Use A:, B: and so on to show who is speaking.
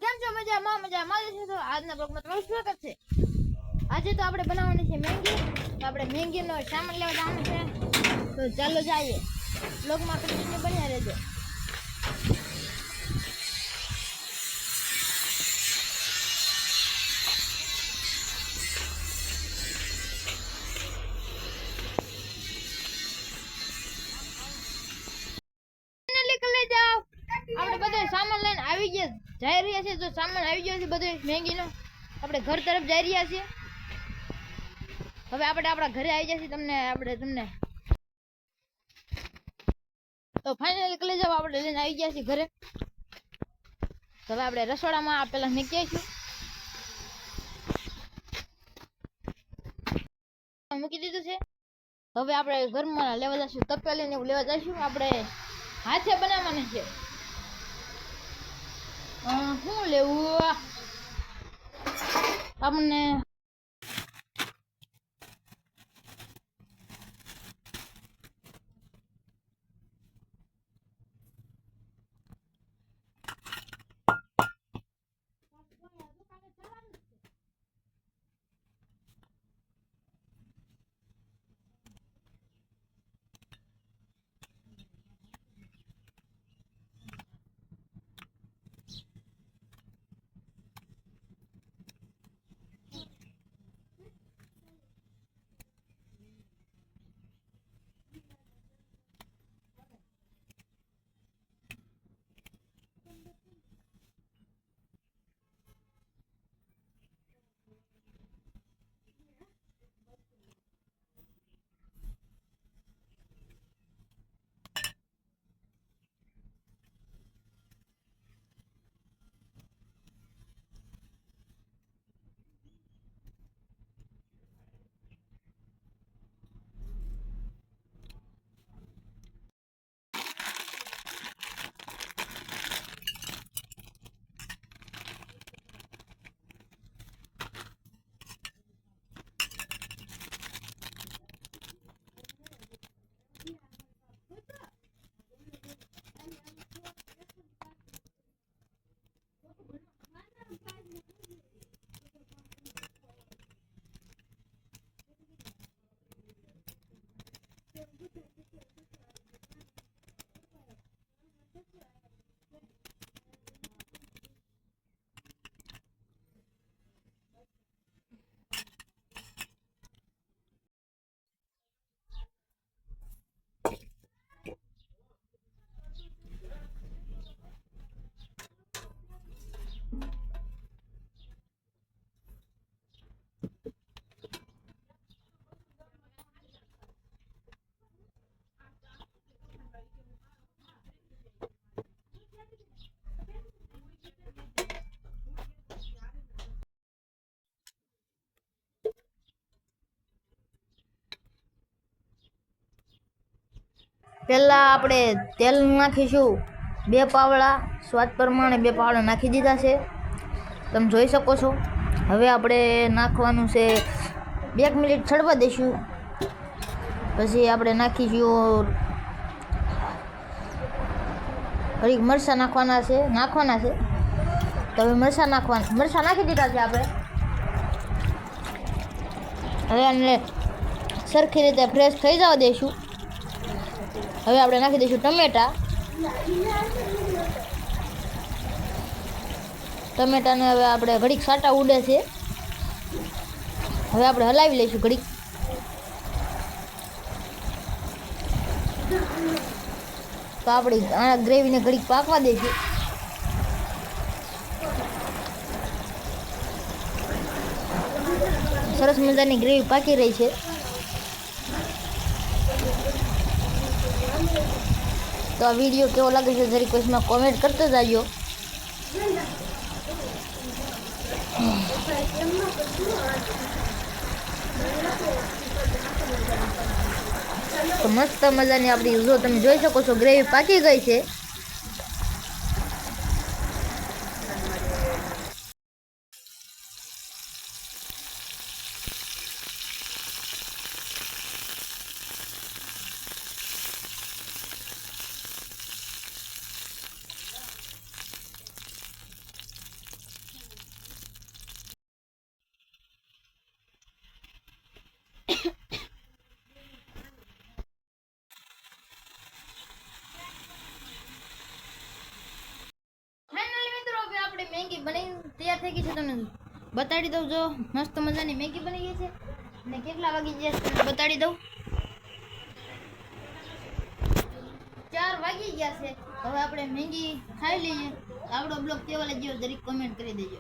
A: કેમ છો? મજામાં છે. તો આજના બ્લોગમાં તમારું સ્વાગત છે. આજે તો આપણે બનાવવાની છે મેંગી. તો આપણે મેંગીનો સામાન લેવા જવાનું છે. તો ચાલો જઈએ. બ્લોગમાં કન્ટિન્યુ બન્યા રહેજો. આપણે બધો સામાન લઈને આવી ગયા જઈ રહ્યા છીએ. તો સામાન આવી ગયો છે બધો મેંગીનો. આપણે ઘર તરફ જઈ રહ્યા છીએ. હવે આપણે આપણા ઘરે આવી જઈએ. તમને તો ફાઇનલી કલે જાવ આપણે લઈને આવી ગયા છીએ ઘરે. તો હવે આપણે રસોડામાં પેલા મૂકી આવીશું. મૂકી દીધું છે. હવે આપણે ઘરમાં લેવા જઈશું તપેલીને એવું લેવા જઈશું. આપણે હાથે બનાવવાનું છે. શું લેવું આપણને? પહેલા આપણે તેલ નાખીશું 2 પાવડા. સ્વાદ પ્રમાણે 2 પાવડા નાખી દીધા છે, તમે જોઈ શકો છો. હવે આપણે નાખવાનું છે 1 મિનિટ છડવા દઈશું. પછી આપણે નાખીશું ઘડીક મરચાં નાખવાના છે. તો હવે મરચાં નાખી દીધા છે આપણે. હવે આને સરખી રીતે ફ્રેશ થઈ જવા દઈશું. હવે આપણે નાખી દઈશું ટમેટાને. હવે આપણે ઘડીક સાટા ઉડે છે. હવે આપણે હલાવી લઈશું ઘડીક. તો આપણી આ ગ્રેવીને ઘડીક પાકવા દઈશું. સરસ મજાની ગ્રેવી પાકી રહી છે. તો આ વિડીયો કેવો લાગે છે જરી કોઈમાં કોમેન્ટ કરતો જાજો. તો મસ્ત મજાની આપણી જો તમે જોઈ શકો છો ગ્રેવી પાકી ગઈ છે. બની તૈયાર થઈ ગઈ છે. તમને બતાડી દઉં. જો મસ્ત મજાની મેગી બની ગઈ છે. ને કેટલા વાગી ગયા છે તમને બતાડી દઉં. 4 વાગી ગયા છે. હવે આપણે મેગી ખાઈ લઈએ. આપણો બ્લોગ કેવો લાગ્યો જરીક કમેન્ટ કરી દેજો.